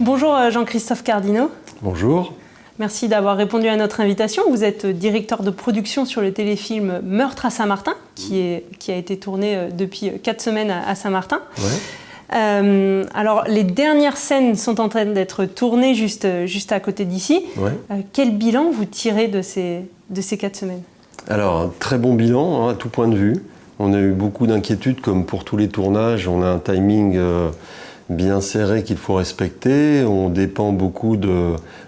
Bonjour Jean-Christophe Cardinaux. Bonjour. Merci d'avoir répondu à notre invitation. Vous êtes directeur de production sur le téléfilm Meurtre à Saint-Martin, qui a été tourné depuis 4 semaines à Saint-Martin. Ouais. Alors, les dernières scènes sont en train d'être tournées juste à côté d'ici. Ouais. Quel bilan vous tirez de ces 4 semaines? Alors, un très bon bilan, à tout point de vue. On a eu beaucoup d'inquiétudes, comme pour tous les tournages. On a un timing bien serré qu'il faut respecter. On dépend beaucoup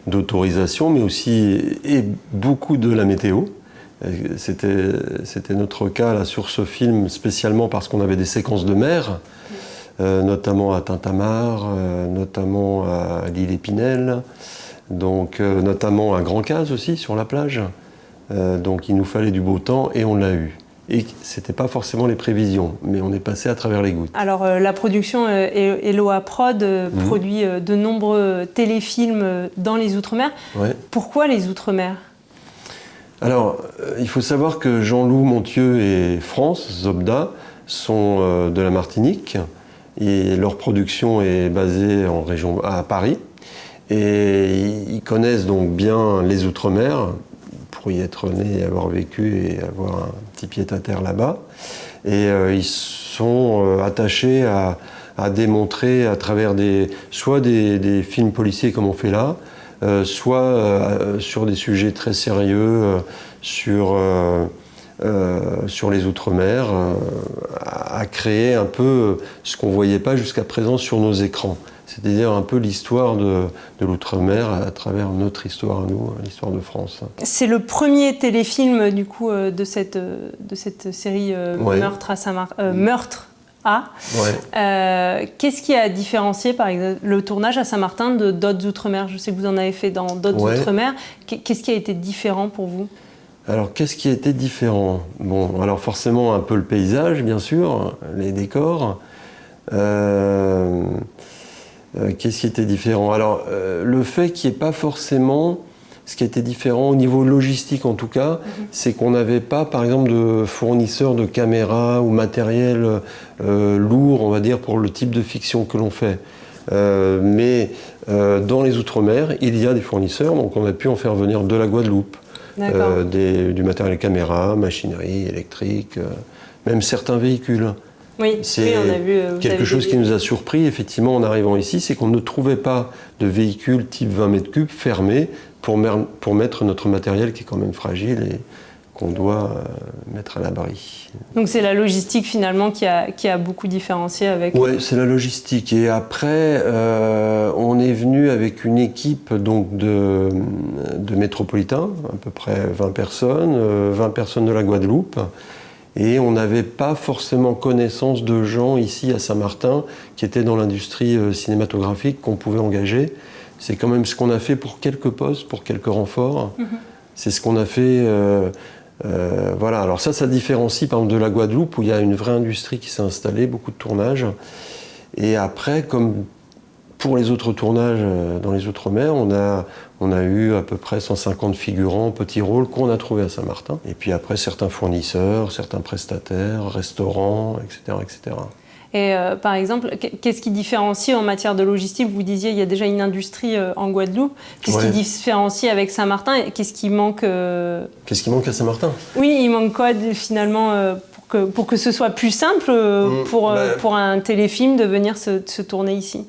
d'autorisation, mais aussi beaucoup de la météo. C'était notre cas là, sur ce film, spécialement parce qu'on avait des séquences de mer, notamment à Tintamarre, notamment à l'île Épinel, donc, notamment à Grand Case aussi, sur la plage. Donc il nous fallait du beau temps et on l'a eu. Et ce n'était pas forcément les prévisions, mais on est passé à travers les gouttes. Alors la production Eloa Prod produit de nombreux téléfilms dans les Outre-mer. Ouais. Pourquoi les Outre-mer? Alors, il faut savoir que Jean-Loup Montieu et France, Zobda, sont de la Martinique. Et leur production est basée en région, à Paris. Et ils connaissent donc bien les Outre-mer, pour y être né, avoir vécu et avoir un petit pied-à-terre là-bas. Et ils sont attachés à démontrer à travers soit des films policiers comme on fait là, soit sur des sujets très sérieux, sur les Outre-mer, à créer un peu ce qu'on ne voyait pas jusqu'à présent sur nos écrans. C'est-à-dire un peu l'histoire de l'Outre-mer à travers notre histoire à nous, l'histoire de France. C'est le premier téléfilm du coup de cette série Ouais. Meurtre à. Ouais. Qu'est-ce qui a différencié par exemple le tournage à Saint-Martin de d'autres Outre-mer? Je sais que vous en avez fait dans d'autres Outre-mer. Qu'est-ce qui a été différent pour vous? Alors, qu'est-ce qui a été différent? Bon, alors forcément un peu le paysage, bien sûr, les décors. Qu'est-ce qui était différent? Alors, le fait qu'il n'y ait pas forcément... Ce qui était différent au niveau logistique en tout cas, c'est qu'on n'avait pas, par exemple, de fournisseurs de caméras ou matériel lourd, on va dire, pour le type de fiction que l'on fait. Mais dans les Outre-mer, il y a des fournisseurs, donc on a pu en faire venir de la Guadeloupe. Du matériel caméra, machinerie, électrique, même certains véhicules. Oui, c'est on a vu, quelque chose qui nous a surpris effectivement en arrivant ici, c'est qu'on ne trouvait pas de véhicule type 20 mètres cubes fermé pour mettre notre matériel qui est quand même fragile et qu'on doit mettre à l'abri. Donc c'est la logistique finalement qui a beaucoup différencié avec... Oui, c'est la logistique. Et après, on est venu avec une équipe donc, de métropolitains, à peu près 20 personnes de la Guadeloupe. Et on n'avait pas forcément connaissance de gens ici à Saint-Martin qui étaient dans l'industrie cinématographique qu'on pouvait engager. C'est quand même ce qu'on a fait pour quelques postes, pour quelques renforts. C'est ce qu'on a fait... voilà, alors ça différencie par exemple de la Guadeloupe où il y a une vraie industrie qui s'est installée, beaucoup de tournages. Et après, comme pour les autres tournages dans les Outre-mer, on a eu à peu près 150 figurants, petits rôles qu'on a trouvés à Saint-Martin. Et puis après, certains fournisseurs, certains prestataires, restaurants, etc. etc. Et par exemple, qu'est-ce qui différencie en matière de logistique? Vous disiez il y a déjà une industrie en Guadeloupe. Qu'est-ce qui différencie avec Saint-Martin et qu'est-ce qui manque Qu'est-ce qui manque à Saint-Martin? Oui, il manque quoi finalement pour que ce soit plus simple pour un téléfilm de venir se tourner ici?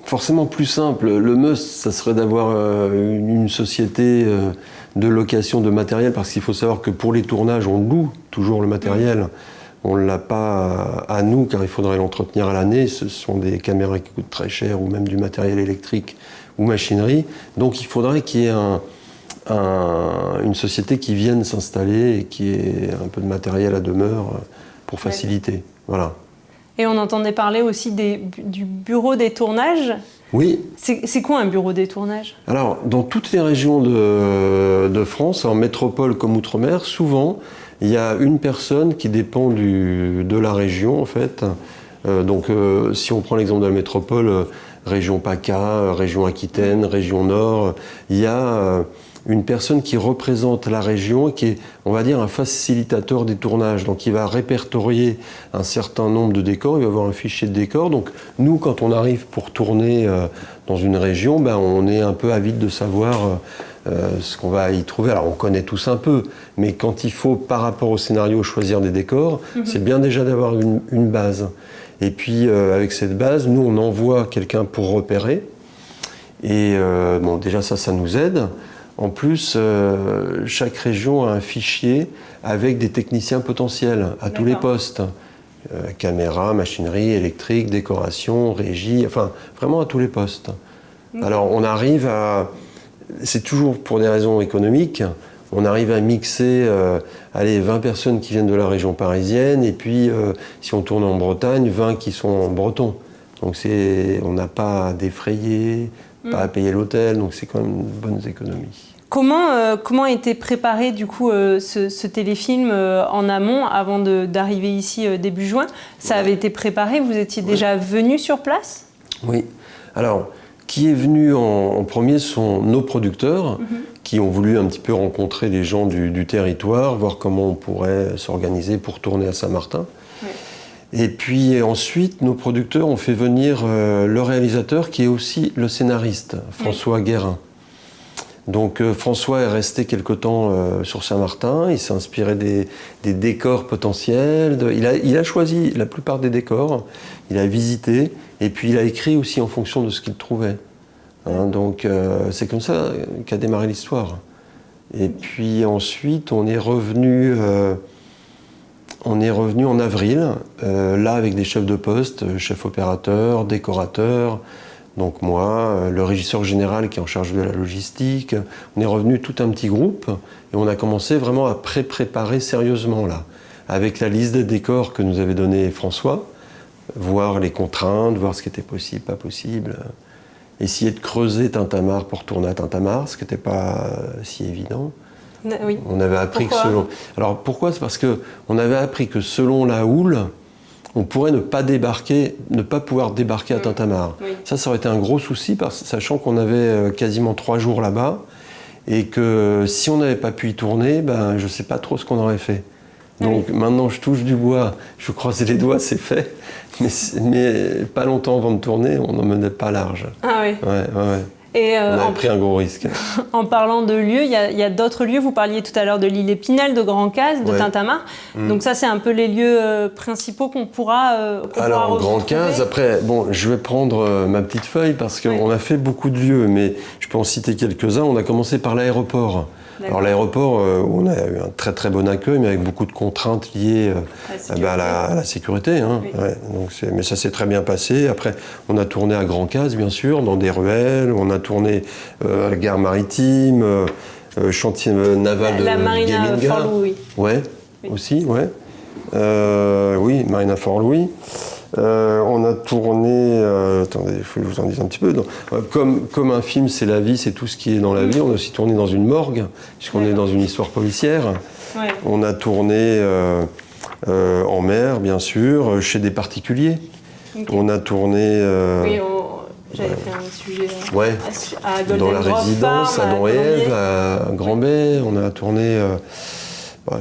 Forcément plus simple. Le must, ça serait d'avoir une société de location de matériel, parce qu'il faut savoir que pour les tournages, on loue toujours le matériel. On ne l'a pas à nous, car il faudrait l'entretenir à l'année. Ce sont des caméras qui coûtent très cher, ou même du matériel électrique ou machinerie. Donc il faudrait qu'il y ait une société qui vienne s'installer et qui ait un peu de matériel à demeure pour faciliter. Voilà. Et on entendait parler aussi du bureau des tournages. Oui. C'est quoi un bureau des tournages? Alors, dans toutes les régions de France, en métropole comme outre-mer, souvent, il y a une personne qui dépend de la région, en fait. Si on prend l'exemple de la métropole, région PACA, région Aquitaine, région Nord, il y a une personne qui représente la région et qui est, on va dire, un facilitateur des tournages. Donc il va répertorier un certain nombre de décors, il va avoir un fichier de décors. Donc nous, quand on arrive pour tourner dans une région, ben, on est un peu avide de savoir ce qu'on va y trouver. Alors on connaît tous un peu, mais quand il faut, par rapport au scénario, choisir des décors, c'est bien déjà d'avoir une base. Et puis avec cette base, nous on envoie quelqu'un pour repérer. Et bon, déjà ça nous aide. En plus, chaque région a un fichier avec des techniciens potentiels à tous les postes. Caméra, machinerie, électrique, décoration, régie, enfin vraiment à tous les postes. Alors on arrive à, c'est toujours pour des raisons économiques, on arrive à mixer 20 personnes qui viennent de la région parisienne et puis si on tourne en Bretagne, 20 qui sont en breton. Donc on n'a pas à défrayer, pas à payer l'hôtel, donc c'est quand même une bonne économie. Comment a été préparé du coup ce téléfilm en amont avant d'arriver ici début juin? Ça avait été préparé, vous étiez déjà venu sur place? Oui. Alors, qui est venu en premier sont nos producteurs qui ont voulu un petit peu rencontrer les gens du territoire, voir comment on pourrait s'organiser pour tourner à Saint-Martin. Oui. Et puis ensuite, nos producteurs ont fait venir le réalisateur qui est aussi le scénariste, François Guérin. Donc François est resté quelque temps sur Saint-Martin, il s'est inspiré des décors potentiels, il a choisi la plupart des décors, il a visité, et puis il a écrit aussi en fonction de ce qu'il trouvait. Donc c'est comme ça qu'a démarré l'histoire. Et puis ensuite, on est revenu en avril, là avec des chefs de poste, chef opérateur, décorateur, donc moi, le régisseur général qui est en charge de la logistique. On est revenu tout un petit groupe et on a commencé vraiment à préparer sérieusement là, avec la liste des décors que nous avait donné François, voir les contraintes, voir ce qui était possible, pas possible, essayer de creuser Tintamarre pour tourner à Tintamarre, ce qui n'était pas si évident. Oui. On avait appris que selon... Alors pourquoi? C'est parce qu'on avait appris que selon la houle, on pourrait ne pas pouvoir débarquer à Tintamarre. Oui. Ça aurait été un gros souci, sachant qu'on avait quasiment 3 jours là-bas, et que si on n'avait pas pu y tourner, je ne sais pas trop ce qu'on aurait fait. Donc maintenant, je touche du bois, je croise les doigts, c'est fait, mais pas longtemps avant de tourner, on n'en menait pas large. Ah oui. Ouais. Et on a pris un gros risque. En parlant de lieux, il y a d'autres lieux. Vous parliez tout à l'heure de l'île Épinal, de Grand-Case, de Tintamarre. Donc ça, c'est un peu les lieux principaux qu'on pourra Alors, Grand-Case, après, bon, je vais prendre ma petite feuille parce qu'on a fait beaucoup de lieux, mais je peux en citer quelques-uns. On a commencé par l'aéroport. Alors l'aéroport, on a eu un très très bon accueil, mais avec beaucoup de contraintes liées à la sécurité. Hein. Oui. Ouais, donc mais ça s'est très bien passé. Après, on a tourné à Grand-Case, bien sûr, dans des ruelles. On a tourné à la gare maritime, chantier naval de Guéminga. Fort-Louis. Ouais, oui. Aussi, ouais. Oui, Marina Fort-Louis. On a tourné, attendez, il faut que je vous en dise un petit peu. Comme un film, c'est la vie, c'est tout ce qui est dans la vie. On a aussi tourné dans une morgue, puisqu'on est dans une histoire policière. Ouais. On a tourné en mer, bien sûr, chez des particuliers. Okay. On a tourné. J'avais fait un sujet à Golden dans la résidence, Farm, à Don et Ève, à Grand-Bay. On a tourné.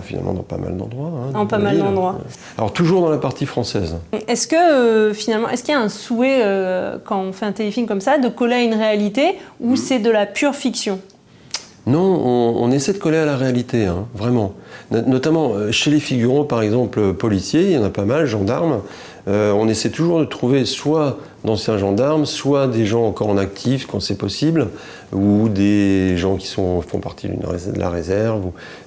Finalement dans pas mal d'endroits. Dans pas mal d'endroits. Alors toujours dans la partie française. Est-ce que finalement, est-ce qu'il y a un souhait quand on fait un téléfilm comme ça de coller à une réalité ou c'est de la pure fiction? Non, on essaie de coller à la réalité, vraiment. Notamment chez les figurants, par exemple, policiers, il y en a pas mal, gendarmes. On essaie toujours de trouver soit d'anciens gendarmes, soit des gens encore en actif quand c'est possible, ou des gens qui font partie de la réserve.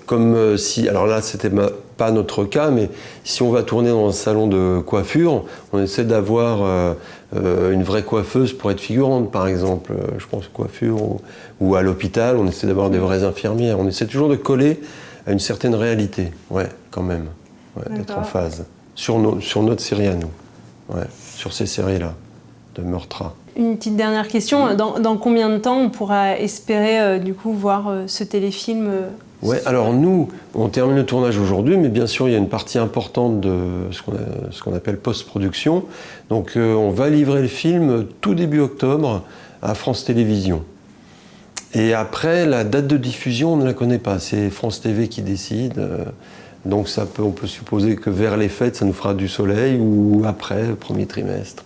Comme si, alors là, c'était pas notre cas, mais si on va tourner dans un salon de coiffure, on essaie d'avoir une vraie coiffeuse pour être figurante, par exemple. Je pense coiffure ou à l'hôpital, on essaie d'avoir des vraies infirmières. On essaie toujours de coller à une certaine réalité, quand même, d'être en phase. Sur notre série à nous, sur ces séries-là, de Meurtra. Une petite dernière question, dans combien de temps on pourra espérer du coup voir ce téléfilm alors nous, on termine le tournage aujourd'hui, mais bien sûr il y a une partie importante de ce qu'on appelle post-production. Donc on va livrer le film tout début octobre à France Télévisions. Et après, la date de diffusion, on ne la connaît pas. C'est France TV qui décide. Donc on peut supposer que vers les fêtes, ça nous fera du soleil ou après, le premier trimestre.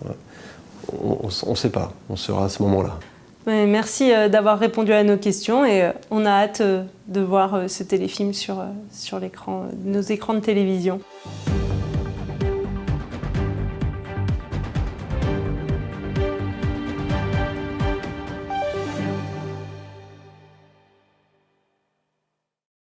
On ne sait pas. On sera à ce moment-là. Merci d'avoir répondu à nos questions et on a hâte de voir ce téléfilm sur nos écrans de télévision.